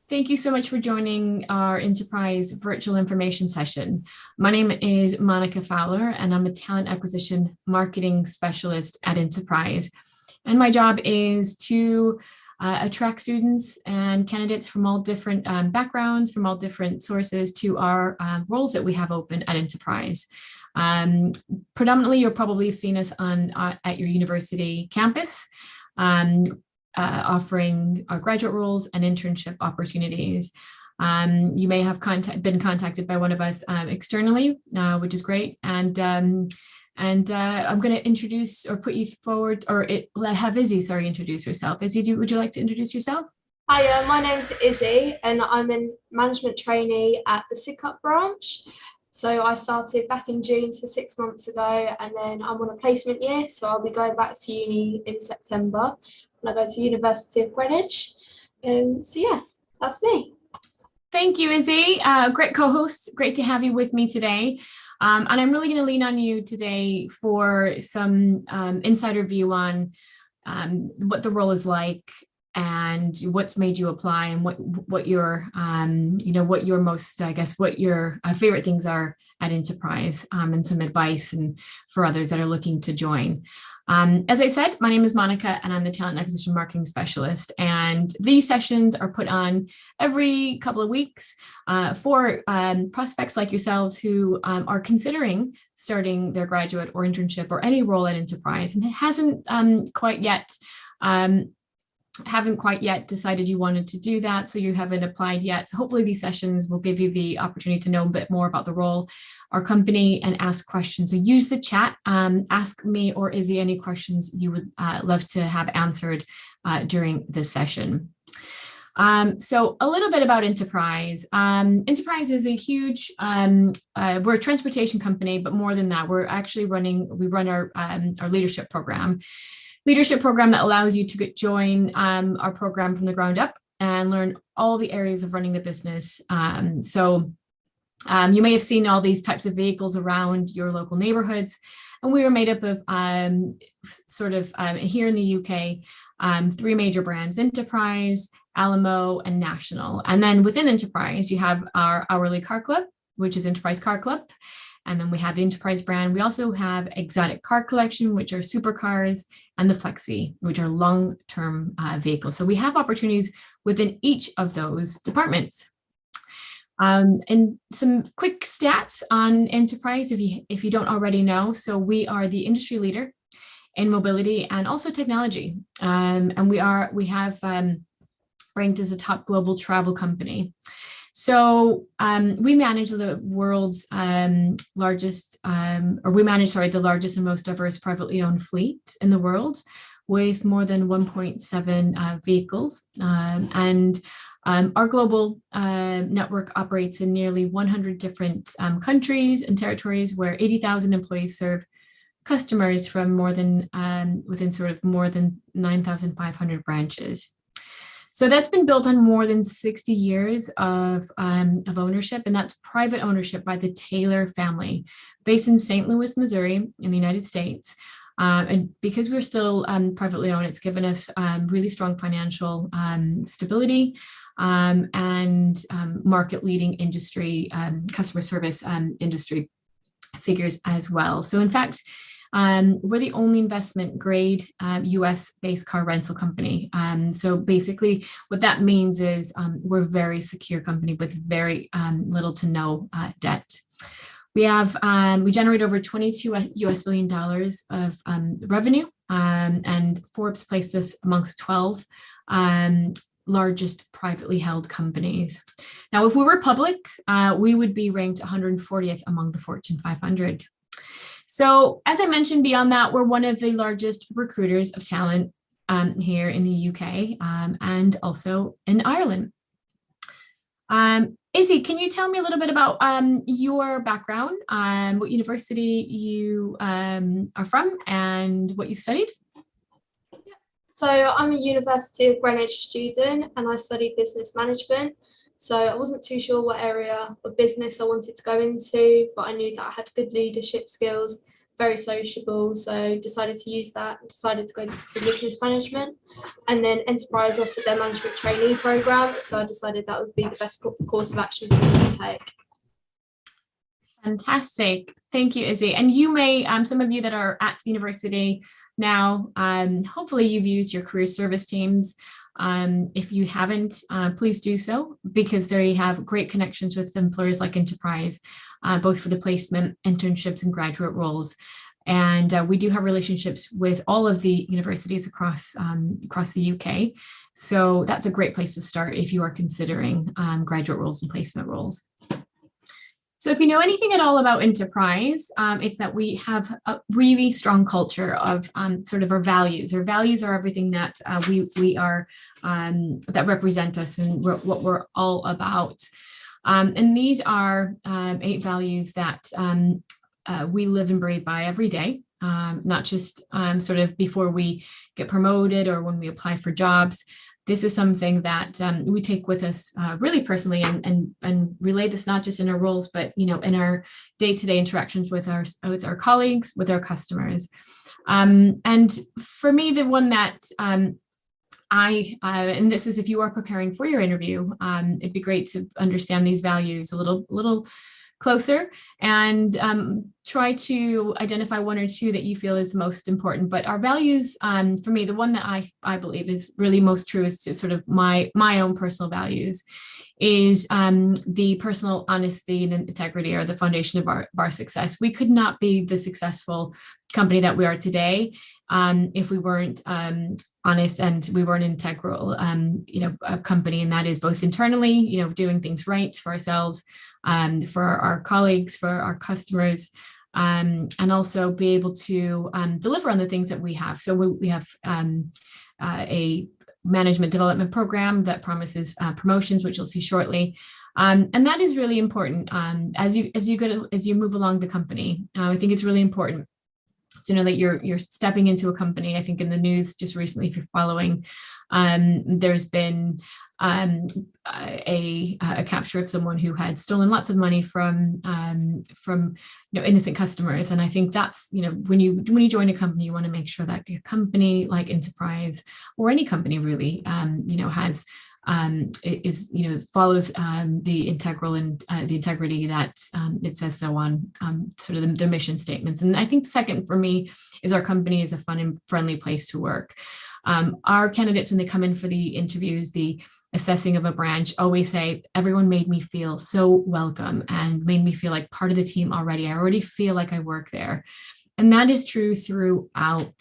Thank you so much for joining our Enterprise virtual information session. My name is Monica Fowler, and I'm a talent acquisition marketing specialist at Enterprise. And my job is to attract students and candidates from all different backgrounds, from all different sources to our roles that we have open at Enterprise. Predominantly, you'll probably have seen us on at your university campus. Offering our graduate roles and internship opportunities. You may have been contacted by one of us externally, which is great. And I'm going to introduce or put you forward, or have Izzy, introduce herself. Izzy, would you like to introduce yourself? Hi, my name's Izzy, and I'm a management trainee at the Sidcup branch. So I started back in June, so 6 months ago, and then I'm on a placement year, so I'll be going back to uni in September, and I go to University of Greenwich. So yeah, that's me. Thank you, Izzy. Great co-host. Great to have you with me today. And I'm really going to lean on you today for some insider view on what the role is like and what's made you apply and what your what your most, I guess, what your favorite things are at Enterprise, and some advice and for others that are looking to join. As I said, my name is Monica and I'm the talent acquisition marketing specialist. And these sessions are put on every couple of weeks for prospects like yourselves who are considering starting their graduate or internship or any role at Enterprise and it hasn't haven't quite yet decided you wanted to do that, so you haven't applied yet. So hopefully these sessions will give you the opportunity to know a bit more about the role, our company, and ask questions. So use the chat, ask me or Izzy any questions you would love to have answered during this session. So a little bit about Enterprise. Enterprise is a huge, we're a transportation company, but more than that, we run our leadership program that allows you to join our program from the ground up and learn all the areas of running the business. So you may have seen all these types of vehicles around your local neighborhoods. And we are made up of here in the UK, three major brands: Enterprise, Alamo, and National. And then within Enterprise, you have our hourly car club, which is Enterprise Car Club. And then we have the Enterprise brand. We also have Exotic Car Collection, which are supercars, and the Flexi, which are long-term vehicles. So we have opportunities within each of those departments. And some quick stats on Enterprise, if you don't already know. So we are the industry leader in mobility and also technology. And we have ranked as a top global travel company. So we manage the world's the largest and most diverse privately owned fleet in the world, with more than 1.7 vehicles. And our global network operates in nearly 100 different countries and territories, where 80,000 employees serve customers from more than 9,500 branches. So that's been built on more than 60 years of ownership, and that's private ownership by the Taylor family, based in St. Louis, Missouri, in the United States. And because we're still privately owned, it's given us really strong financial stability and market-leading industry, customer service industry figures as well. So in fact, we're the only investment grade US-based car rental company. So basically what that means is we're a very secure company with very little to no debt. We generate over $22 billion of revenue, and Forbes placed us amongst 12 largest privately held companies. Now, if we were public, we would be ranked 140th among the Fortune 500. So as I mentioned, beyond that, we're one of the largest recruiters of talent here in the UK and also in Ireland. Izzy, can you tell me a little bit about your background, what university you are from and what you studied? So I'm a University of Greenwich student and I studied business management. So I wasn't too sure what area of business I wanted to go into, but I knew that I had good leadership skills very sociable, so decided to use that and decided to go to business management. And then Enterprise offered their management trainee program, so I decided that would be the best course of action for me to take. Fantastic. Thank you, Izzy. And you may, some of you that are at university now, hopefully you've used your career service teams. If you haven't, please do so, because they have great connections with employers like Enterprise, both for the placement, internships, and graduate roles. And we do have relationships with all of the universities across the UK. So that's a great place to start if you are considering graduate roles and placement roles. So if you know anything at all about Enterprise, it's that we have a really strong culture of sort of our values. Our values are everything that we are, that represent us and what we're all about. And these are 8 values that we live and breathe by every day, not just sort of before we get promoted or when we apply for jobs. This is something that we take with us really personally and relay this not just in our roles, but in our day-to-day interactions with our colleagues, with our customers. And for me, the one that and this is if you are preparing for your interview, it'd be great to understand these values a little closer and try to identify 1 or 2 that you feel is most important. But our values, for me, the one that I believe is really most true is to sort of my own personal values is the personal honesty and integrity are the foundation of our success. We could not be the successful company that we are today if we weren't honest and we weren't integral, a company, and that is both internally, doing things right for ourselves, for our colleagues, for our customers, and also be able to deliver on the things that we have. So we have a management development program that promises promotions, which you'll see shortly. And that is really important as you move along the company. I think it's really important to know that you're stepping into a company. I think in the news just recently, if you're following, there's been a capture of someone who had stolen lots of money from innocent customers. And I think that's when you join a company, you want to make sure that a company like Enterprise or any company really has follows the integral and the integrity that it says so on sort of the mission statements. And I think the second for me is our company is a fun and friendly place to work. Our candidates, when they come in for the interviews, the assessing of a branch, always say, everyone made me feel so welcome and made me feel like part of the team already. I already feel like I work there. And that is true throughout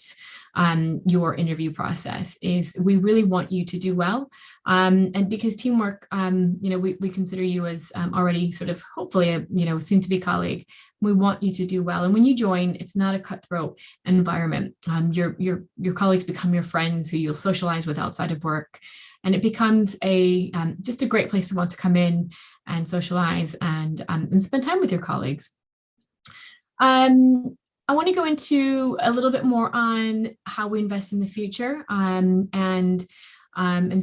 your interview process. Is we really want you to do well. And because teamwork, we consider you as already sort of hopefully a soon to be colleague. We want you to do well. And when you join, it's not a cutthroat environment. Your colleagues become your friends who you'll socialize with outside of work. And it becomes just a great place to want to come in and socialize and spend time with your colleagues. I want to go into a little bit more on how we invest in the future and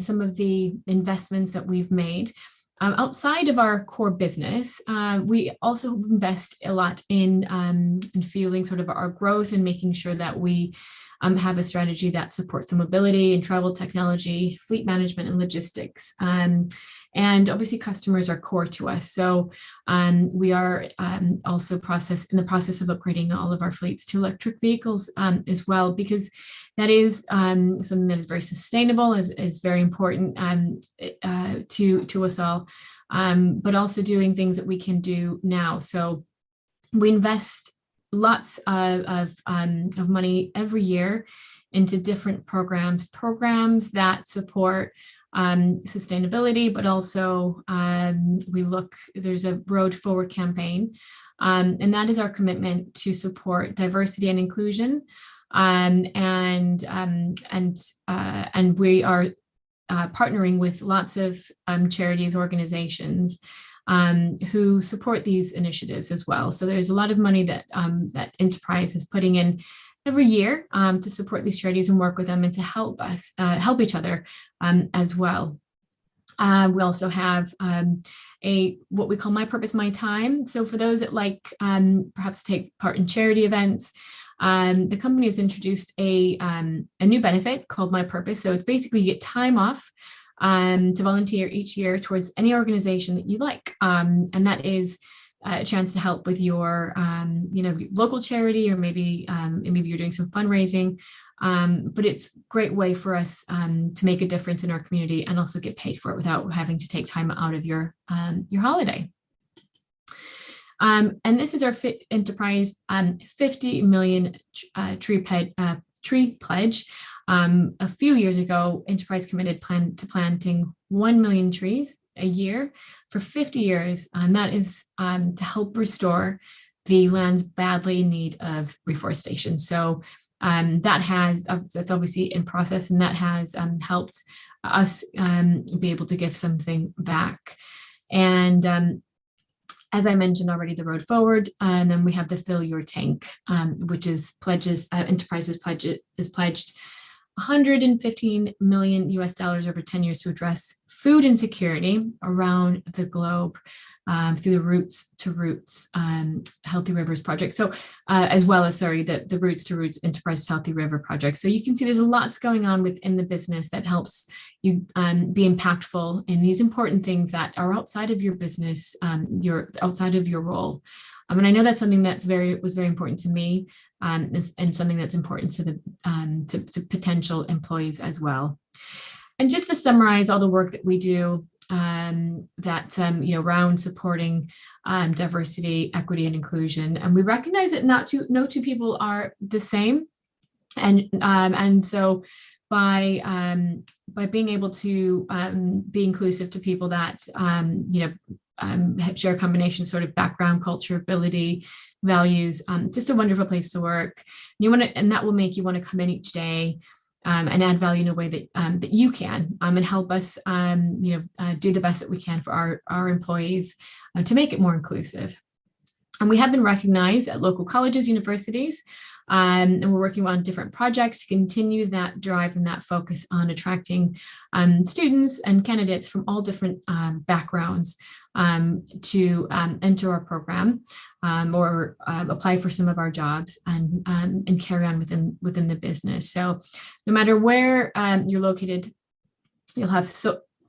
some of the investments that we've made. Outside of our core business, we also invest a lot in fueling sort of our growth and making sure that we have a strategy that supports mobility and travel technology, fleet management, and logistics. And obviously customers are core to us. So we are also in the process of upgrading all of our fleets to electric vehicles as well, because that is something that is very sustainable, is very important to us all, but also doing things that we can do now. So we invest lots of money every year into different programs that support sustainability, but also there's a Road Forward campaign, and that is our commitment to support diversity and inclusion, and we are partnering with lots of charities, organizations who support these initiatives as well. So there's a lot of money that Enterprise is putting in every year to support these charities and work with them and to help us help each other as well. We also have what we call My Purpose, My Time. So for those that like perhaps take part in charity events, the company has introduced a new benefit called My Purpose. So it's basically you get time off to volunteer each year towards any organization that you like. And that is a chance to help with your, local charity, or maybe you're doing some fundraising. But it's a great way for us to make a difference in our community and also get paid for it without having to take time out of your holiday. And this is our enterprise 50 million tree pledge. A few years ago, Enterprise committed to planting 1 million trees a year for 50 years, and that is to help restore the lands badly in need of reforestation. So that's obviously in process, and that has helped us be able to give something back. And as I mentioned already, the Road Forward, and then we have the Fill Your Tank, which is Enterprise is pledged $115 million over 10 years to address food insecurity around the globe through the Roots to Roots Healthy Rivers project. So as well as, the Roots to Roots Enterprise Healthy River project. So you can see there's lots going on within the business that helps you be impactful in these important things that are outside of your business, outside of your role. And I know that's something was very important to me, and something that's important to the to potential employees as well. And just to summarize all the work that we do, around supporting diversity, equity, and inclusion, and we recognize that no two people are the same, and so by being able to be inclusive to people that share a combination sort of background, culture, ability, values. It's just a wonderful place to work. And that will make you want to come in each day and add value in a way that you can, and help us do the best that we can for our employees to make it more inclusive. And we have been recognized at local colleges, universities, and we're working on different projects to continue that drive and that focus on attracting students and candidates from all different backgrounds to enter our program or apply for some of our jobs and carry on within the business. So no matter where you're located, you'll have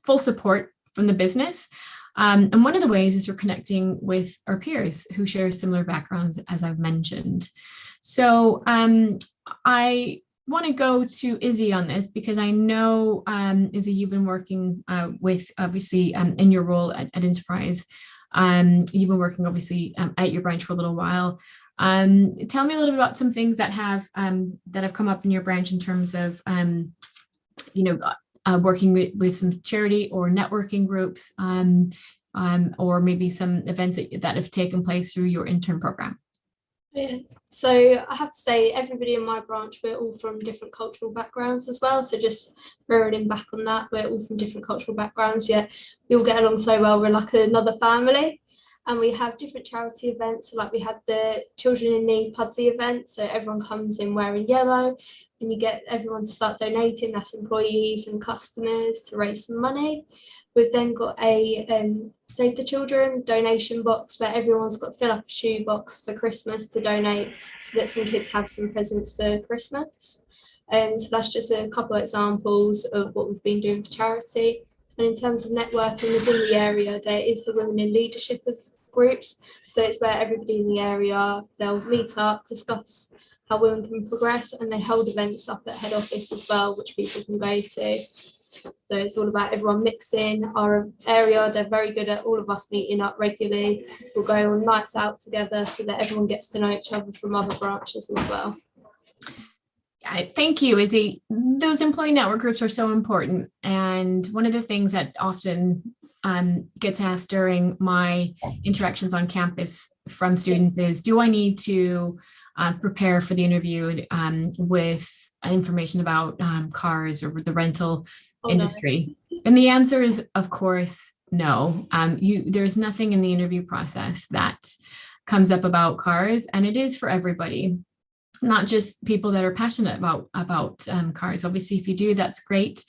full support from the business. And one of the ways is we're connecting with our peers who share similar backgrounds, as I've mentioned. So I want to go to Izzy on this, because I know, Izzy, you've been working with, obviously, in your role at Enterprise. You've been working, obviously, at your branch for a little while. Tell me a little bit about some things that have come up in your branch in terms of, working with some charity or networking groups, or maybe some events that have taken place through your intern program. Yeah, so I have to say, everybody in my branch, we're all from different cultural backgrounds as well. So just mirroring back on that, we're all from different cultural backgrounds, yet we all get along so well. We're like another family. And we have different charity events. So like we had the Children in Need Pudsey event. So everyone comes in wearing yellow, and you get everyone to start donating. That's employees and customers to raise some money. We've then got a Save the Children donation box where everyone's got to fill up a shoe box for Christmas to donate so that some kids have some presents for Christmas. So that's just a couple of examples of what we've been doing for charity. And in terms of networking within the area, there is the Women in Leadership of groups. So it's where everybody in the area, they'll meet up, discuss how women can progress, and they hold events up at head office as well, which people can go to. So it's all about everyone mixing. Our area, they're very good at all of us meeting up regularly. We'll go on nights out together so that everyone gets to know each other from other branches as well. Thank you, Izzy. Those employee network groups are so important. And one of the things that often gets asked during my interactions on campus from students is, do I need to prepare for the interview with information about cars or the rental industry? No. And the answer is, of course, no. There's nothing in the interview process that comes up about cars, and it is for everybody, not just people that are passionate about cars. Obviously, if you do, that's great.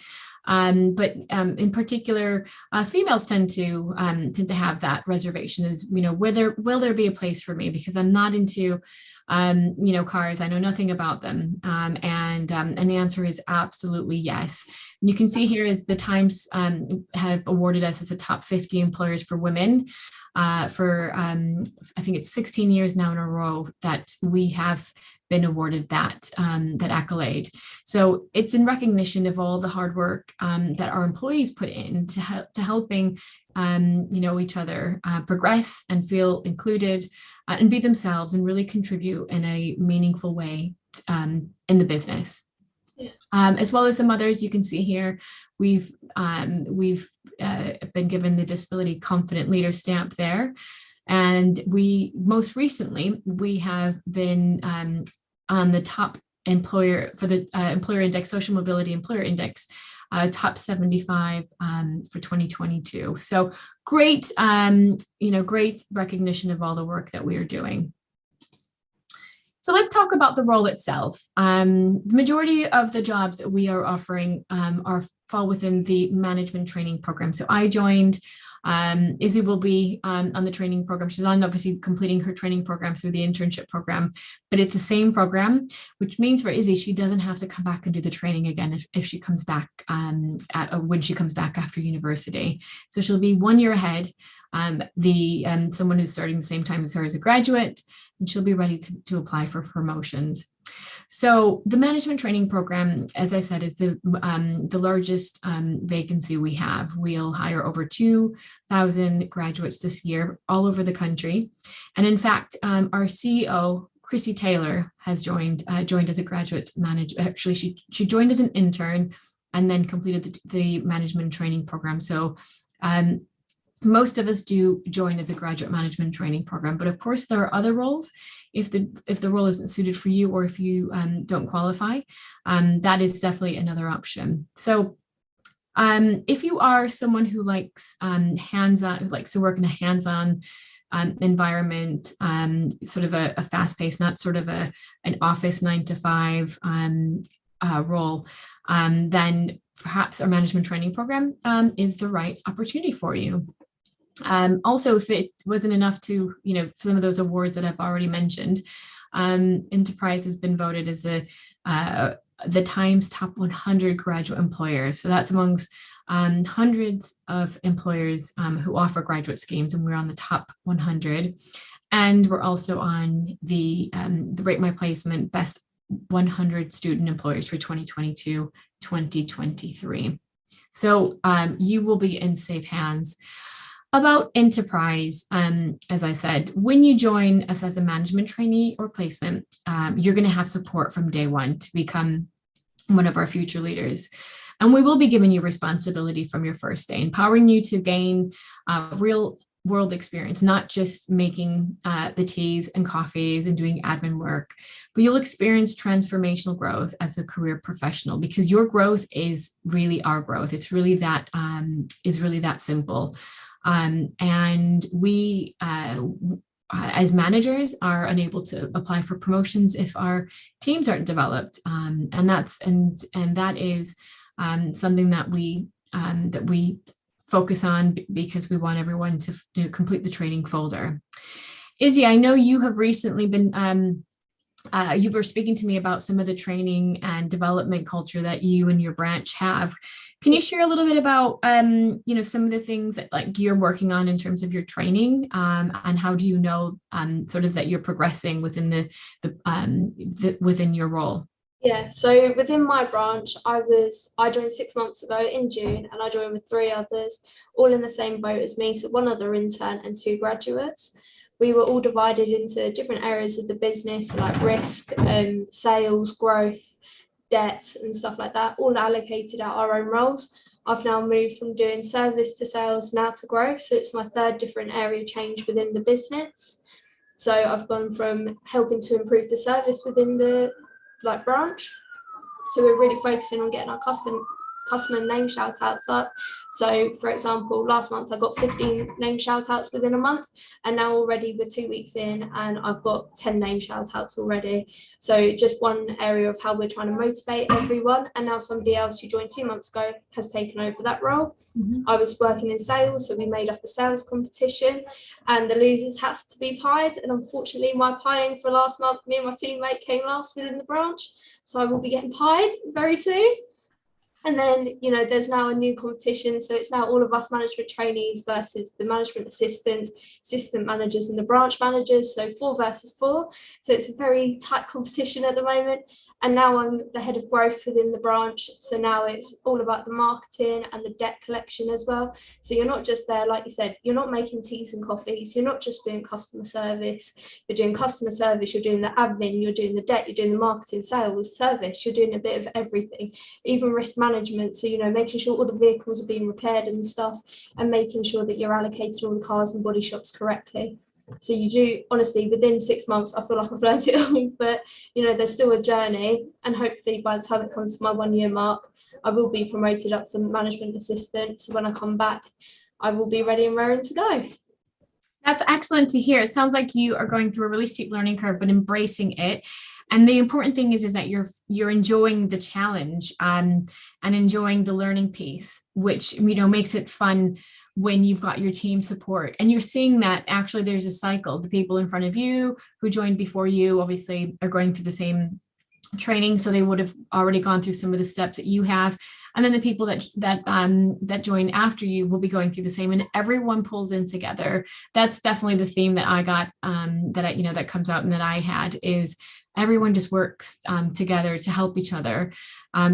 But in particular, females tend to have that reservation, is, will there be a place for me, because I'm not into cars. I know nothing about them. And the answer is absolutely yes. And you can see here is the Times have awarded us as a top 50 employers for women for I think it's 16 years now in a row that we have been awarded that accolade. So it's in recognition of all the hard work that our employees put in to helping each other progress and feel included and be themselves and really contribute in a meaningful way in the business. Yeah. As well as some others you can see here. We've been given the Disability Confident Leader stamp there. And most recently, we have been on the top employer for the Employer Index, Social Mobility Employer Index, top 75 for 2022. So great, great recognition of all the work that we are doing. So let's talk about the role itself. The majority of the jobs that we are offering fall within the management training program. So I joined, Izzy will be on the training program. She's obviously completing her training program through the internship program, but it's the same program, which means for Izzy, she doesn't have to come back and do the training again if she comes back when she comes back after university. So she'll be 1 year ahead. Someone who's starting the same time as her is a graduate, and she'll be ready to apply for promotions. So the management training program, as I said, is the largest vacancy we have. We'll hire over 2,000 graduates this year all over the country. And in fact, our CEO, Chrissy Taylor, has joined as a graduate manager. Actually, she joined as an intern and then completed the management training program. So most of us do join as a graduate management training program, but of course there are other roles. If the role isn't suited for you, or if you don't qualify, that is definitely another option. So if you are someone who likes hands-on, who likes to work in a hands-on environment, sort of a fast-paced, not sort of an office 9 to 5 role, then perhaps our management training program is the right opportunity for you. Also, if it wasn't enough to, some of those awards that I've already mentioned, Enterprise has been voted as the Times top 100 graduate employers. So that's amongst hundreds of employers who offer graduate schemes, and we're on the top 100. And we're also on the Rate My Placement Best 100 Student Employers for 2022-2023. So you will be in safe hands. About Enterprise, as I said, when you join us as a management trainee or placement, you're going to have support from day one to become one of our future leaders. And we will be giving you responsibility from your first day, empowering you to gain real world experience, not just making the teas and coffees and doing admin work, but you'll experience transformational growth as a career professional, because your growth is really our growth. It's really that simple. And we, as managers, are unable to apply for promotions if our teams aren't developed, and that is something that we focus on, because we want everyone to complete the training folder. Izzy, I know you have recently been you were speaking to me about some of the training and development culture that you and your branch have. Can you share a little bit about, some of the things that you're working on in terms of your training, and how do you know sort of that you're progressing within within your role? Yeah, so within my branch, I joined 6 months ago in June, and I joined with 3 others, all in the same boat as me. So 1 other intern and 2 graduates. We were all divided into different areas of the business, like risk, sales, growth, debts and stuff like that, all allocated at our own roles. I've now moved from doing service to sales now to growth, so it's my 3rd different area change within the business. So I've gone from helping to improve the service within the branch, so we're really focusing on getting our customer name shout outs up. So for example, last month I got 15 name shout outs within a month, and now already we're 2 weeks in and I've got 10 name shout outs already. So just one area of how we're trying to motivate everyone. And now somebody else who joined 2 months ago has taken over that role. I was working in sales, so we made up a sales competition and the losers have to be pied. And unfortunately, my pieing for last month, me and my teammate came last within the branch. So I will be getting pied very soon. And then, you know, there's now a new competition. So it's now all of us management trainees versus the management assistants, assistant managers and the branch managers. So 4 versus 4. So it's a very tight competition at the moment. And now I'm the head of growth within the branch. So now it's all about the marketing and the debt collection as well. So you're not just there, like you said, you're not making teas and coffees. You're not just doing customer service. You're doing customer service. You're doing the admin. You're doing the debt. You're doing the marketing, sales, service. You're doing a bit of everything, even risk management. So, you know, making sure all the vehicles are being repaired and stuff, and making sure that you're allocated all the cars and body shops correctly. So you do, honestly, within 6 months, I feel like I've learned it all, but, you know, there's still a journey. And hopefully by the time it comes to my 1 year mark, I will be promoted up to management assistant. So when I come back, I will be ready and raring to go. That's excellent to hear. It sounds like you are going through a really steep learning curve, but embracing it. And the important thing is that you're enjoying the challenge and enjoying the learning piece, which, you know, makes it fun when you've got your team support. And you're seeing that actually there's a cycle. The people in front of you who joined before you obviously are going through the same training, so they would have already gone through some of the steps that you have. And then the people that join after you will be going through the same, and everyone pulls in together. That's definitely the theme that I got, that comes out and that I had, is everyone just works together to help each other,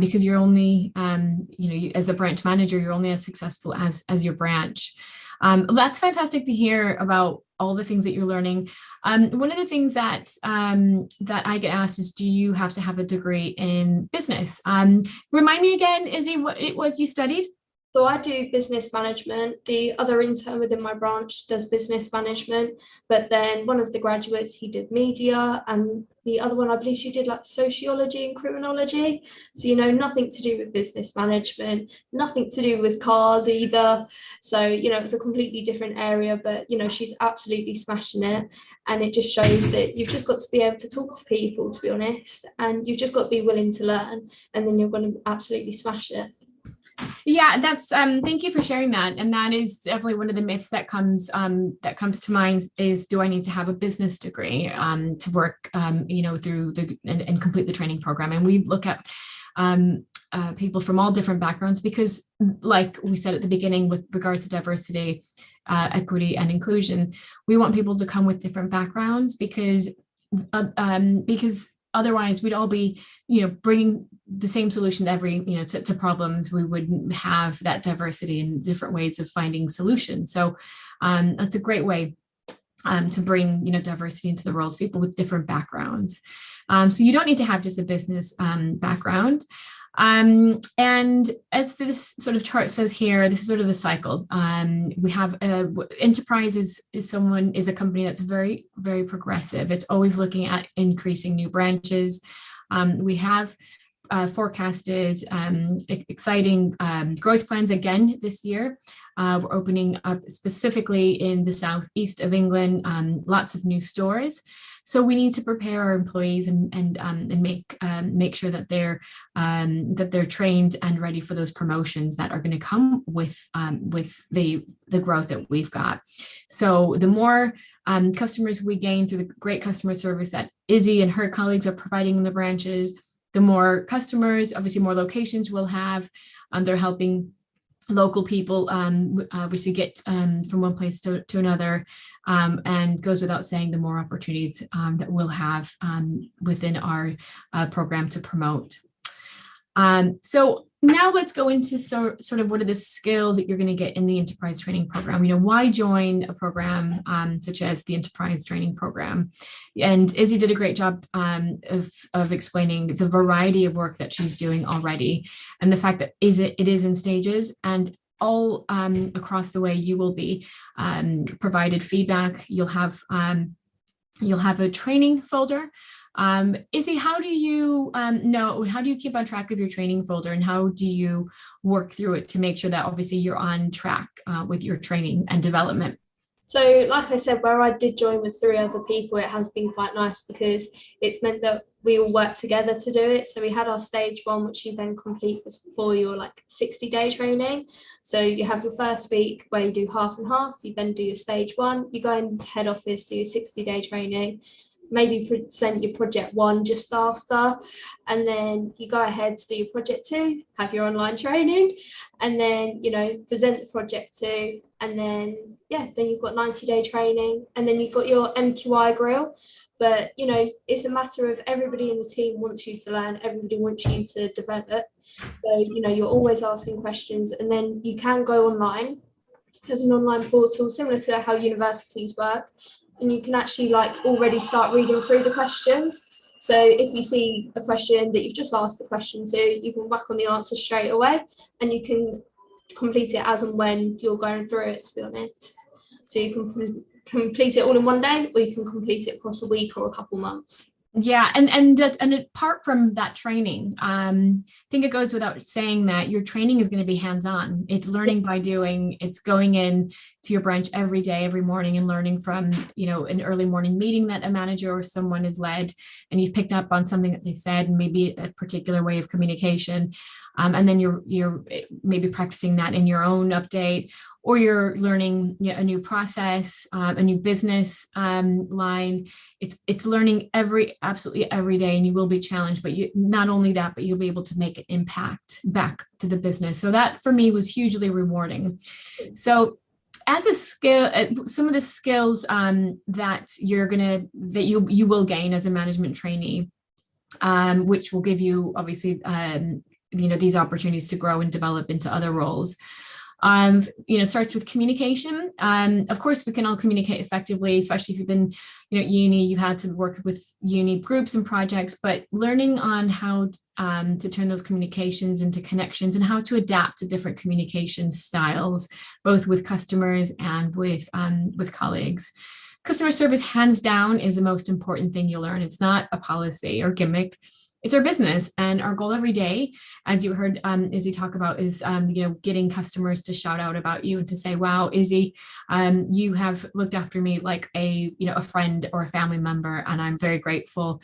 because you're only, as a branch manager, you're only as successful as your branch. That's fantastic to hear about all the things that you're learning. One of the things that I get asked is, do you have to have a degree in business? Remind me again, Izzy, what it was you studied? So I do business management. The other intern within my branch does business management, but then one of the graduates, he did media, and the other one, I believe she did like sociology and criminology. So, you know, nothing to do with business management, nothing to do with cars either. So, you know, it's a completely different area, but, you know, she's absolutely smashing it. And it just shows that you've just got to be able to talk to people, to be honest, and you've just got to be willing to learn, and then you're going to absolutely smash it. Yeah, that's thank you for sharing that. And that is definitely one of the myths that comes to mind, is, do I need to have a business degree to work through and complete the training program? And we look at people from all different backgrounds, because, like we said at the beginning, with regards to diversity, equity and inclusion, we want people to come with different backgrounds, because otherwise we'd all be, bringing the same solution to problems. We wouldn't have that diversity and different ways of finding solutions. So that's a great way to bring, diversity into the roles, people with different backgrounds. So you don't need to have just a business background. And as this sort of chart says here, this is sort of a cycle. We have Enterprise is a company that's very, very progressive. It's always looking at increasing new branches. We have forecasted exciting growth plans again this year. We're opening up specifically in the southeast of England, lots of new stores. So we need to prepare our employees and make sure that they're trained and ready for those promotions that are going to come with the growth that we've got. So the more customers we gain through the great customer service that Izzy and her colleagues are providing in the branches, the more customers, obviously more locations we'll have. They're helping local people obviously get from one place to another, and goes without saying, the more opportunities that we'll have within our program to promote. So now let's go into sort of what are the skills that you're going to get in the Enterprise Training Program. Why join a program such as the Enterprise Training Program? And Izzy did a great job of explaining the variety of work that she's doing already, and the fact that it is in stages, and all across the way you will be provided feedback. You'll have a training folder Izzy, how do you how do you keep on track of your training folder, and how do you work through it to make sure that obviously you're on track with your training and development? So, like I said, where I did join with 3 other people, it has been quite nice because it's meant that we all work together to do it. So we had our stage 1, which you then complete for your like 60-day training. So you have your first week where you do half and half. You then do your stage 1. You go into head office, do your 60-day training. Maybe present your project 1 just after, and then you go ahead to do your project 2, have your online training, and then present the project 2, and then then you've got 90-day training, and then you've got your MQI grill. But it's a matter of everybody in the team wants you to learn, everybody wants you to develop. So you're always asking questions, and then you can go online. There's an online portal similar to how universities work, and you can actually already start reading through the questions. So if you see a question that you've just asked the question to, you can whack on the answer straight away, and you can complete it as and when you're going through it, to be honest. So you can complete it all in one day, or you can complete it across a week or a couple months. Yeah, and apart from that training, I think it goes without saying that your training is going to be hands-on. It's learning by doing. It's going in to your branch every day, every morning, and learning from an early morning meeting that a manager or someone has led, and you've picked up on something that they said, and maybe a particular way of communication, and then you're maybe practicing that in your own update, or you're learning a new process, a new business line. It's learning absolutely every day, and you will be challenged, but not only that, but you'll be able to make an impact back to the business. So that for me was hugely rewarding. So as a skill, some of the skills that you will gain as a management trainee, which will give you obviously these opportunities to grow and develop into other roles. Starts with communication. Of course, we can all communicate effectively, especially if you've been, at uni, you've had to work with uni groups and projects, but learning on how to turn those communications into connections and how to adapt to different communication styles, both with customers and with colleagues. Customer service, hands down, is the most important thing you'll learn. It's not a policy or gimmick. It's our business, and our goal every day, as you heard Izzy talk about, is getting customers to shout out about you and to say, "Wow, Izzy, you have looked after me like a friend or a family member, and I'm very grateful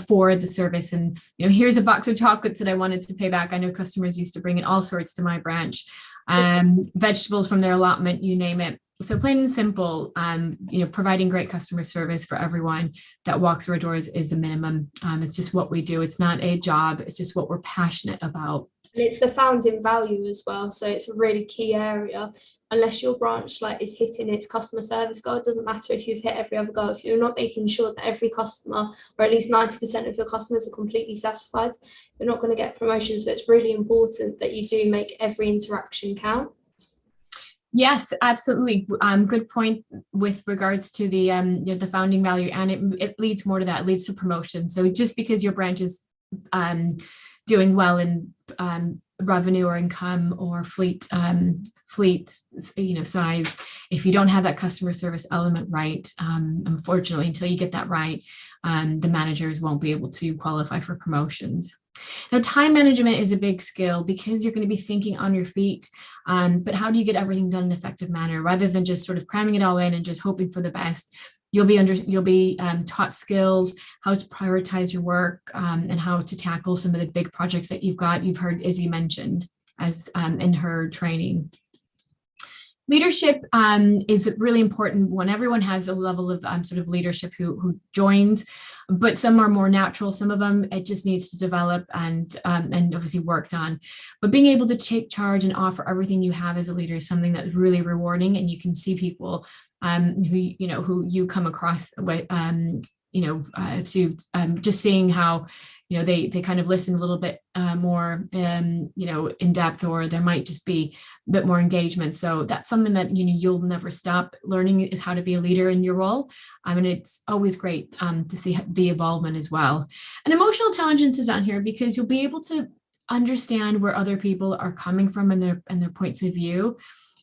for the service." And here's a box of chocolates that I wanted to pay back. I know customers used to bring in all sorts to my branch, vegetables from their allotment, you name it. So plain and simple, providing great customer service for everyone that walks through our doors is a minimum. It's just what we do. It's not a job. It's just what we're passionate about. And it's the founding value as well. So it's a really key area. Unless your branch is hitting its customer service goal, it doesn't matter if you've hit every other goal. If you're not making sure that every customer, or at least 90% of your customers, are completely satisfied, you're not going to get promotions. So it's really important that you do make every interaction count. Yes, absolutely. Good point with regards to the founding value, and it leads more to that. It leads to promotion. So just because your branch is doing well in revenue or income or fleet size, if you don't have that customer service element right, unfortunately, until you get that right, the managers won't be able to qualify for promotions. Now, time management is a big skill because you're going to be thinking on your feet, but how do you get everything done in an effective manner rather than just sort of cramming it all in and just hoping for the best? You'll be taught skills, how to prioritize your work, and how to tackle some of the big projects that you've heard Izzy mentioned as in her training. Leadership is really important when everyone has a level of sort of leadership who joins, but some are more natural. Some of them, it just needs to develop and obviously worked on. But being able to take charge and offer everything you have as a leader is something that's really rewarding, and you can see people who you come across with, just seeing how they kind of listen a little bit more in depth, or there might just be a bit more engagement. So that's something that you'll never stop learning, is how to be a leader in your role. And it's always great to see the involvement as well. And emotional intelligence is on here because you'll be able to understand where other people are coming from and their points of view,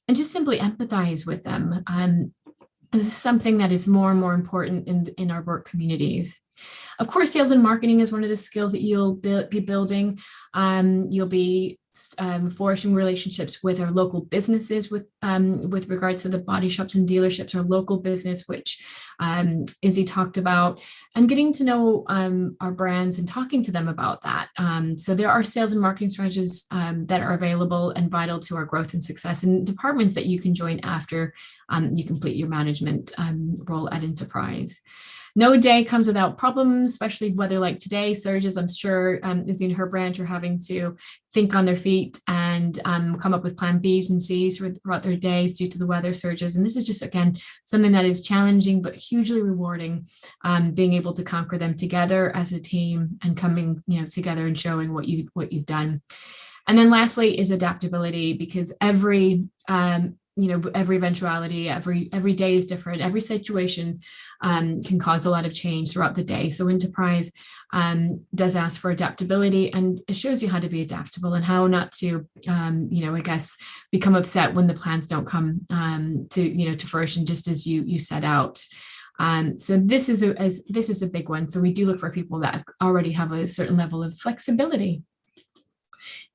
and just simply empathize with them. This is something that is more and more important in our work communities. Of course, sales and marketing is one of the skills that you'll be building. You'll be forging relationships with our local businesses with regards to the body shops and dealerships, our local business, which Izzy talked about, and getting to know our brands and talking to them about that. So there are sales and marketing strategies that are available and vital to our growth and success, and departments that you can join after you complete your management role at Enterprise. No day comes without problems, especially weather like today. Surges, I'm sure Izzy and her branch are having to think on their feet and come up with plan Bs and Cs throughout their days due to the weather surges. And this is just, again, something that is challenging, but hugely rewarding, being able to conquer them together as a team and coming, together and showing what you've done. And then lastly is adaptability, because every eventuality, every day is different. Every situation can cause a lot of change throughout the day. So Enterprise does ask for adaptability, and it shows you how to be adaptable and how not to, become upset when the plans don't come to fruition just as you set out. So this is a big one. So we do look for people that already have a certain level of flexibility.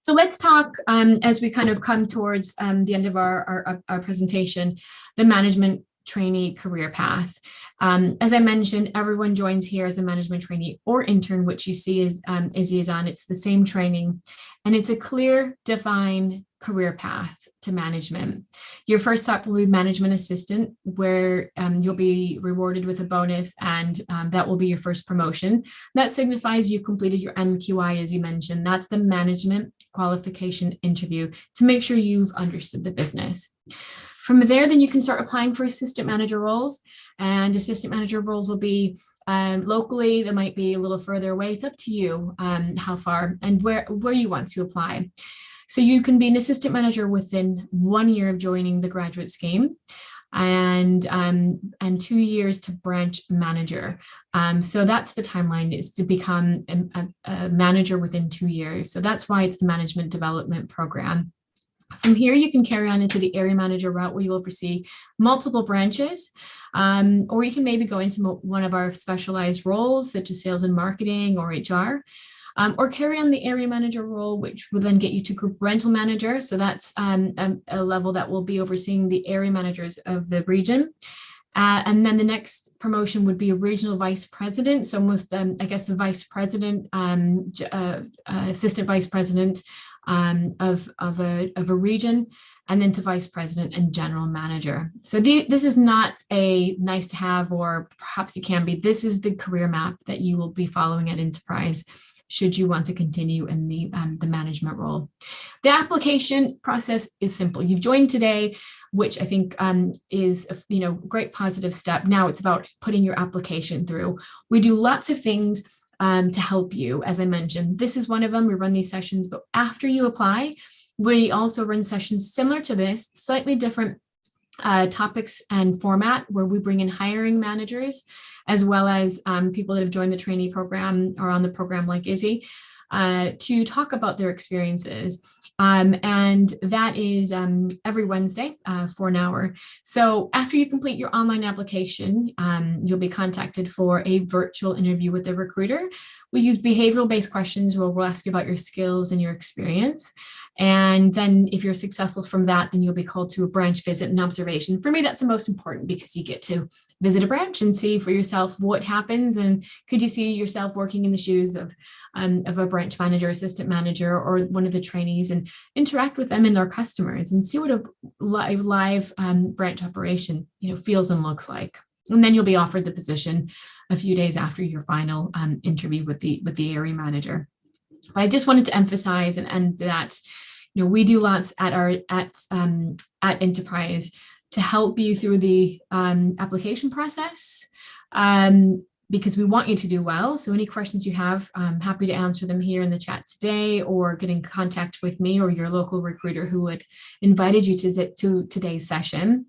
So let's talk, as we kind of come towards the end of our presentation, the management trainee career path. As I mentioned, everyone joins here as a management trainee or intern, which you see is Izzy is on. It's the same training, and it's a clear, defined career path to management. Your first step will be management assistant, where you'll be rewarded with a bonus, and that will be your first promotion. That signifies you completed your MQI, as you mentioned. That's the management qualification interview to make sure you've understood the business. From there, then you can start applying for assistant manager roles, and assistant manager roles will be locally. They might be a little further away. It's up to you how far and where you want to apply. So you can be an assistant manager within 1 year of joining the graduate scheme, and 2 years to branch manager. So that's the timeline, is to become a manager within 2 years. So that's why it's the management development program. From here, you can carry on into the area manager route, where you'll oversee multiple branches, or you can maybe go into one of our specialized roles, such as sales and marketing or HR, or carry on the area manager role, which will then get you to group rental manager. So that's a level that will be overseeing the area managers of the region. And then the next promotion would be a regional vice president. So almost, the vice president, assistant vice president of a region, and then to vice president and general manager. So this is not a nice to have, or perhaps you can be. This is the career map that you will be following at Enterprise, should you want to continue in the management role. The application process is simple. You've joined today, which I think is a great positive step. Now it's about putting your application through. We do lots of things to help you. As I mentioned, this is one of them. We run these sessions, but after you apply, we also run sessions similar to this, slightly different topics and format, where we bring in hiring managers, as well as people that have joined the trainee program or on the program like Izzy, to talk about their experiences. And that is every Wednesday for an hour. So after you complete your online application, you'll be contacted for a virtual interview with a recruiter. We use behavioral-based questions where we'll ask you about your skills and your experience. And then if you're successful from that, then you'll be called to a branch visit and observation. For me, that's the most important, because you get to visit a branch and see for yourself what happens. And could you see yourself working in the shoes of a branch manager, assistant manager, or one of the trainees, and interact with them and their customers and see what a live branch operation feels and looks like. And then you'll be offered the position a few days after your final interview with the area manager. But I just wanted to emphasize and that we do lots at Enterprise to help you through the application process, because we want you to do well. So any questions you have, I'm happy to answer them here in the chat today, or get in contact with me or your local recruiter who had invited you to today's session.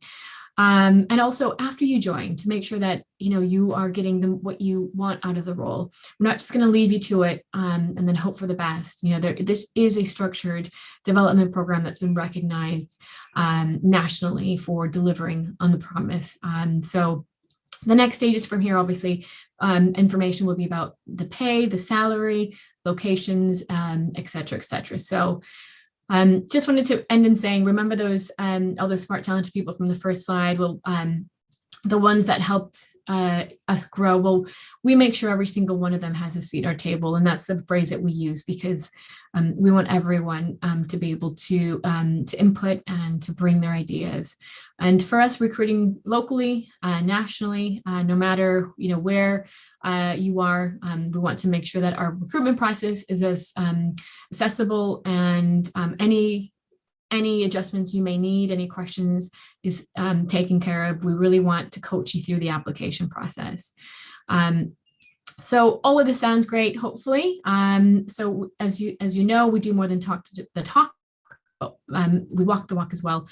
And also after you join, to make sure that you are getting what you want out of the role. We're not just going to leave you to it and then hope for the best. This is a structured development program that's been recognized nationally for delivering on the promise. So The next stages from here, obviously, information will be about the pay, the salary, locations, et cetera, et cetera. So just wanted to end in saying, remember those all those smart, talented people from the first slide. Well, the ones that helped us grow, well, we make sure every single one of them has a seat at our table. And that's the phrase that we use, because we want everyone to be able to input and to bring their ideas. And for us, recruiting locally, nationally, no matter where you are, we want to make sure that our recruitment process is as accessible, and any adjustments you may need, any questions is taken care of. We really want to coach you through the application process. So all of this sounds great, hopefully. So as you know, we do more than talk to the talk, but we walk the walk as well,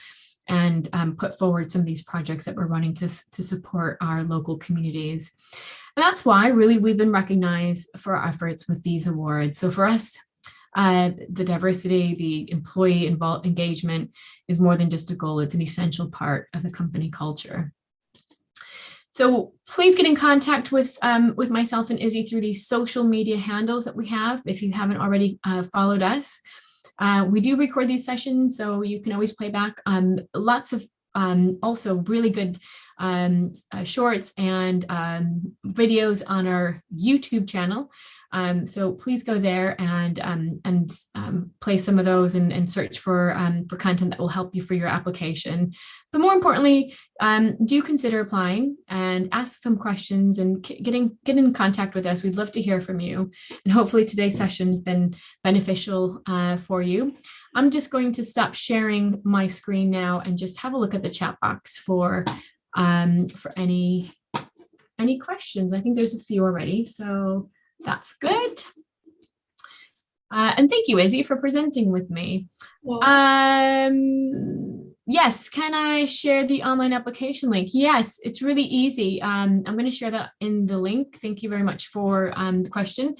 and put forward some of these projects that we're running to support our local communities. And that's why really we've been recognized for our efforts with these awards. So for us, the diversity, the employee engagement is more than just a goal. It's an essential part of the company culture. So please get in contact with myself and Izzy through these social media handles that we have, if you haven't already followed us. We do record these sessions, so you can always play back lots of also really good shorts and videos on our YouTube channel. So please go there and play some of those and search for content that will help you for your application. But more importantly, do consider applying and ask some questions and get in contact with us. We'd love to hear from you. And hopefully today's session has been beneficial for you. I'm just going to stop sharing my screen now and just have a look at the chat box for any questions. I think there's a few already, so that's good. And thank you, Izzy, for presenting with me. Yeah. Yes, can I share the online application link? Yes, it's really easy. I'm going to share that in the link. Thank you very much for the question.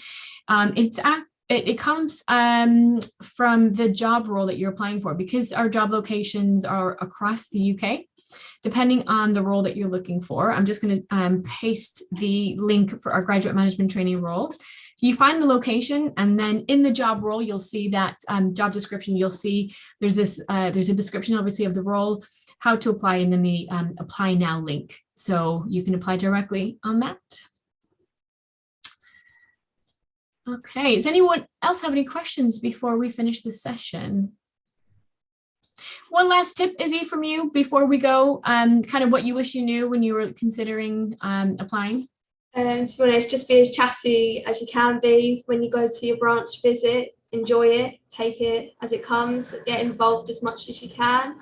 It comes from the job role that you're applying for, because our job locations are across the UK, depending on the role that you're looking for. I'm just going to paste the link for our graduate management trainee role. You find the location, and then in the job role, you'll see that job description. You'll see there's a description, obviously, of the role, how to apply, and then the apply now link. So you can apply directly on that. Okay, does anyone else have any questions before we finish this session? One last tip, Izzy, from you before we go, kind of what you wish you knew when you were considering applying? To be honest, just be as chatty as you can be when you go to your branch visit. Enjoy it, take it as it comes, get involved as much as you can.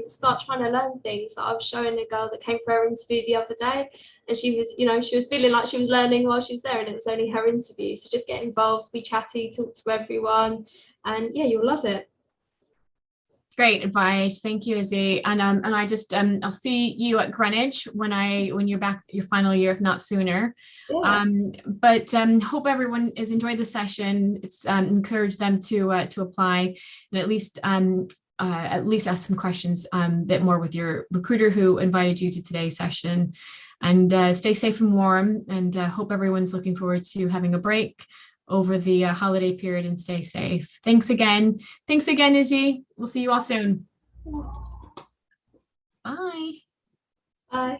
Start trying to learn things. I was showing a girl that came for her interview the other day, and she was feeling like she was learning while she was there, and it was only her interview. So just get involved, be chatty, talk to everyone, and yeah, you'll love it. Great advice. Thank you, Izzy. And I just I'll see you at Greenwich when you're back your final year, if not sooner. Yeah. But hope everyone has enjoyed the session. It's encourage them to apply, and at least ask some questions a bit more with your recruiter who invited you to today's session. And stay safe and warm. And hope everyone's looking forward to having a break over the holiday period, and stay safe. Thanks again. Thanks again, Izzy. We'll see you all soon. Bye. Bye.